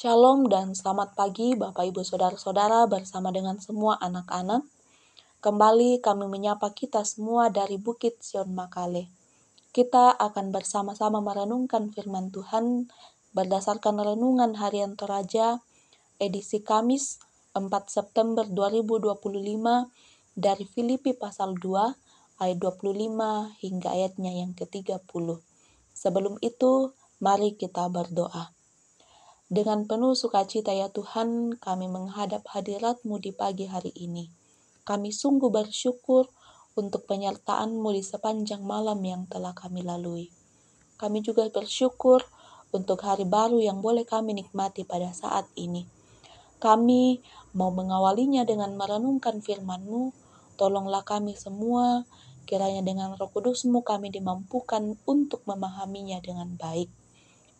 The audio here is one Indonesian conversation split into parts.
Shalom dan selamat pagi Bapak Ibu Saudara-saudara bersama dengan semua anak-anak. Kembali kami menyapa kita semua dari Bukit Sion Makale. Kita akan bersama-sama merenungkan firman Tuhan berdasarkan renungan harian Toraja edisi Kamis 4 September 2025 dari Filipi pasal 2 ayat 25 hingga ayatnya yang ke-30. Sebelum itu, mari kita berdoa. Dengan penuh sukacita ya Tuhan, kami menghadap hadirat-Mu di pagi hari ini. Kami sungguh bersyukur untuk penyertaan-Mu di sepanjang malam yang telah kami lalui. Kami juga bersyukur untuk hari baru yang boleh kami nikmati pada saat ini. Kami mau mengawalinya dengan merenungkan firman-Mu. Tolonglah kami semua, kiranya dengan Roh Kudus-Mu kami dimampukan untuk memahaminya dengan baik.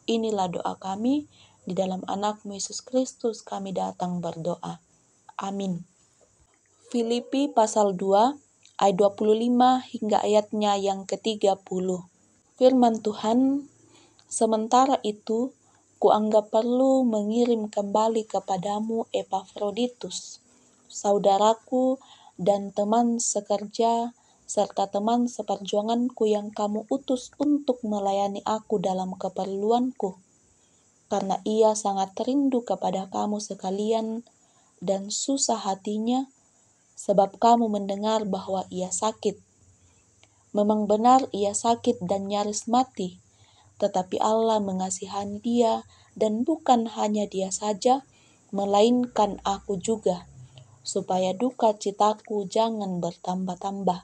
Inilah doa kami. Di dalam anak-Mu Yesus Kristus kami datang berdoa. Amin. Filipi pasal 2 ayat 25 hingga ayatnya yang ke-30. Firman Tuhan, sementara itu kuanggap perlu mengirim kembali kepadamu Epafroditus, saudaraku dan teman sekerja serta teman seperjuanganku yang kamu utus untuk melayani aku dalam keperluanku. Karena ia sangat rindu kepada kamu sekalian dan susah hatinya, sebab kamu mendengar bahwa ia sakit. Memang benar ia sakit dan nyaris mati, tetapi Allah mengasihani dia, dan bukan hanya dia saja, melainkan aku juga, supaya duka citaku jangan bertambah-tambah.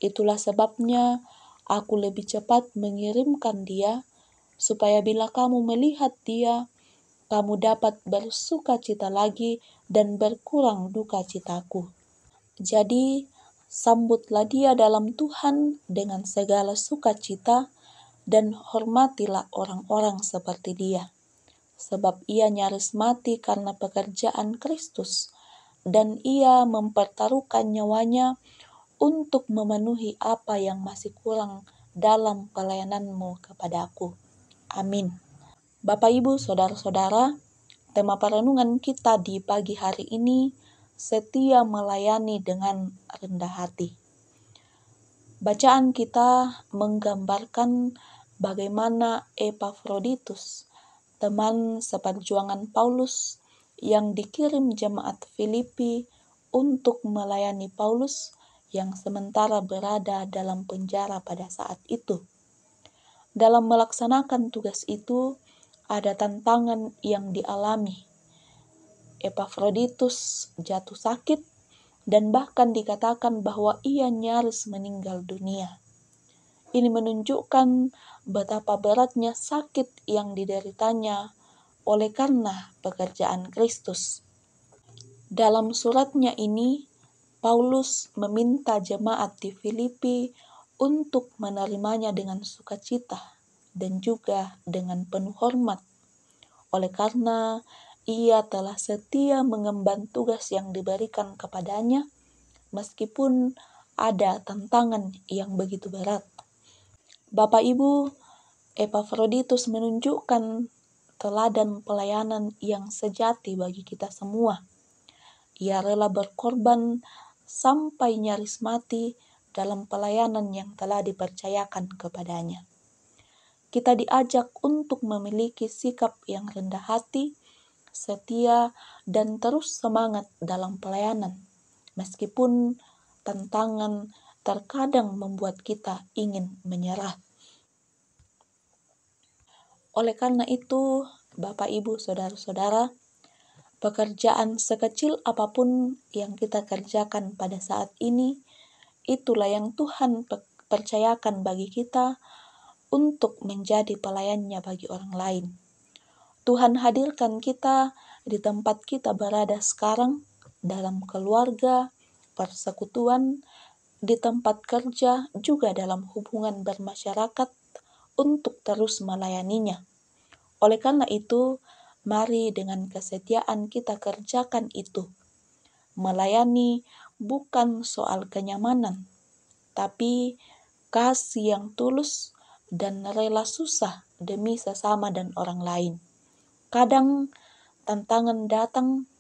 Itulah sebabnya aku lebih cepat mengirimkan dia, supaya bila kamu melihat dia, kamu dapat bersuka cita lagi dan berkurang duka citaku. Jadi, sambutlah dia dalam Tuhan dengan segala sukacita dan hormatilah orang-orang seperti dia. Sebab ia nyaris mati karena pekerjaan Kristus, dan ia mempertaruhkan nyawanya untuk memenuhi apa yang masih kurang dalam pelayananmu kepadaku. Amin. Bapak Ibu Saudara-saudara, tema perenungan kita di pagi hari ini, setia melayani dengan rendah hati. Bacaan kita menggambarkan bagaimana Epafroditus, teman seperjuangan Paulus yang dikirim jemaat Filipi untuk melayani Paulus yang sementara berada dalam penjara pada saat itu. Dalam melaksanakan tugas itu, ada tantangan yang dialami. Epafroditus jatuh sakit dan bahkan dikatakan bahwa ia nyaris meninggal dunia. Ini menunjukkan betapa beratnya sakit yang dideritanya oleh karena pekerjaan Kristus. Dalam suratnya ini, Paulus meminta jemaat di Filipi untuk menerimanya dengan sukacita dan juga dengan penuh hormat, oleh karena ia telah setia mengemban tugas yang diberikan kepadanya, meskipun ada tantangan yang begitu berat. Bapak Ibu, Epafroditus menunjukkan teladan pelayanan yang sejati bagi kita semua. Ia rela berkorban sampai nyaris mati dalam pelayanan yang telah dipercayakan kepadanya. Kita diajak untuk memiliki sikap yang rendah hati, setia, dan terus semangat dalam pelayanan, meskipun tantangan terkadang membuat kita ingin menyerah. Oleh karena itu, Bapak Ibu Saudara-saudara, pekerjaan sekecil apapun yang kita kerjakan pada saat ini, itulah yang Tuhan percayakan bagi kita untuk menjadi pelayannya bagi orang lain. Tuhan hadirkan kita di tempat kita berada sekarang, dalam keluarga, persekutuan, di tempat kerja, juga dalam hubungan bermasyarakat, untuk terus melayaninya. Oleh karena itu, mari dengan kesetiaan kita kerjakan itu. Melayani bukan soal kenyamanan, tapi kasih yang tulus dan rela susah demi sesama dan orang lain. Kadang tantangan datang,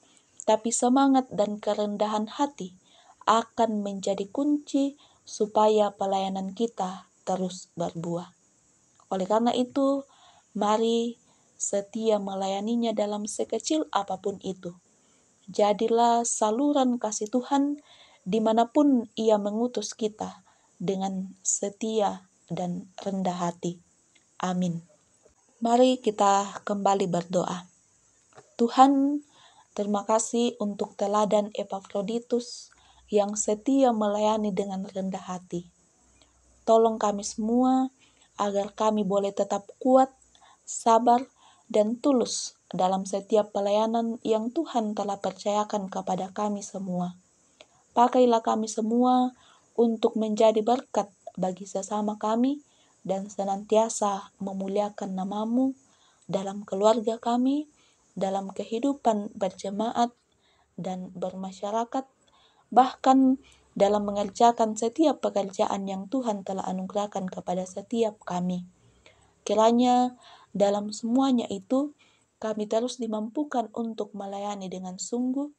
tapi semangat dan kerendahan hati akan menjadi kunci supaya pelayanan kita terus berbuah. Oleh karena itu, mari setia melayaninya dalam sekecil apapun itu. Jadilah saluran kasih Tuhan dimanapun Ia mengutus kita dengan setia dan rendah hati. Amin. Mari kita kembali berdoa. Tuhan, terima kasih untuk teladan Epafroditus yang setia melayani dengan rendah hati. Tolong kami semua agar kami boleh tetap kuat, sabar, dan tulus dalam setiap pelayanan yang Tuhan telah percayakan kepada kami semua. Pakailah kami semua untuk menjadi berkat bagi sesama kami dan senantiasa memuliakan nama-Mu dalam keluarga kami, dalam kehidupan berjemaat dan bermasyarakat, bahkan dalam mengerjakan setiap pekerjaan yang Tuhan telah anugerahkan kepada setiap kami. Kiranya dalam semuanya itu, kami terus dimampukan untuk melayani dengan sungguh,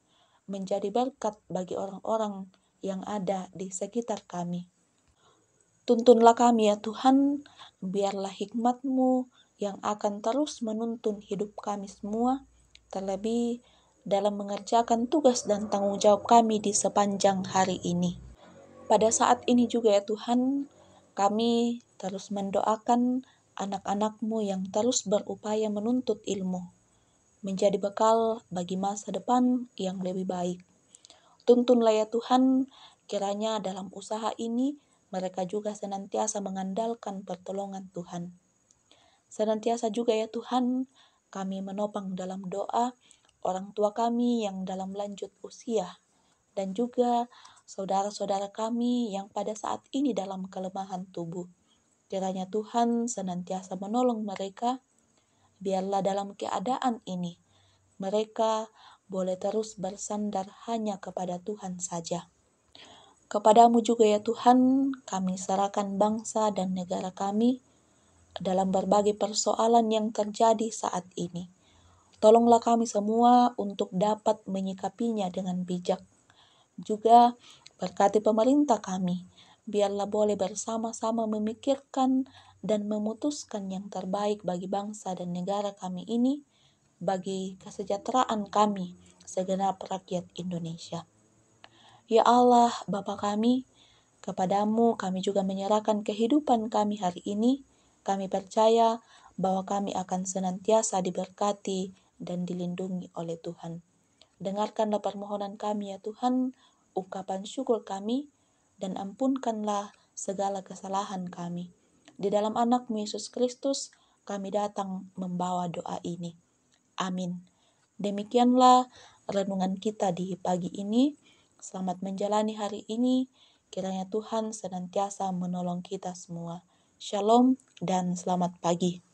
menjadi berkat bagi orang-orang yang ada di sekitar kami. Tuntunlah kami ya Tuhan, biarlah hikmat-Mu yang akan terus menuntun hidup kami semua, terlebih dalam mengerjakan tugas dan tanggung jawab kami di sepanjang hari ini. Pada saat ini juga ya Tuhan, kami terus mendoakan anak-anak-Mu yang terus berupaya menuntut ilmu, menjadi bekal bagi masa depan yang lebih baik. Tuntunlah ya Tuhan, kiranya dalam usaha ini mereka juga senantiasa mengandalkan pertolongan Tuhan. Senantiasa juga ya Tuhan, kami menopang dalam doa orang tua kami yang dalam lanjut usia, dan juga saudara-saudara kami yang pada saat ini dalam kelemahan tubuh. Kiranya Tuhan senantiasa menolong mereka, biarlah dalam keadaan ini mereka boleh terus bersandar hanya kepada Tuhan saja. Kepadamu juga ya Tuhan, kami serahkan bangsa dan negara kami dalam berbagai persoalan yang terjadi saat ini. Tolonglah kami semua untuk dapat menyikapinya dengan bijak. Juga berkati pemerintah kami, biarlah boleh bersama-sama memikirkan dan memutuskan yang terbaik bagi bangsa dan negara kami ini, bagi kesejahteraan kami, segenap rakyat Indonesia. Ya Allah, Bapa kami, kepadamu kami juga menyerahkan kehidupan kami hari ini. Kami percaya bahwa kami akan senantiasa diberkati dan dilindungi oleh Tuhan. Dengarkanlah permohonan kami ya Tuhan, ungkapan syukur kami, dan ampunkanlah segala kesalahan kami. Di dalam anak-Mu Yesus Kristus, kami datang membawa doa ini. Amin. Demikianlah renungan kita di pagi ini. Selamat menjalani hari ini. Kiranya Tuhan senantiasa menolong kita semua. Shalom dan selamat pagi.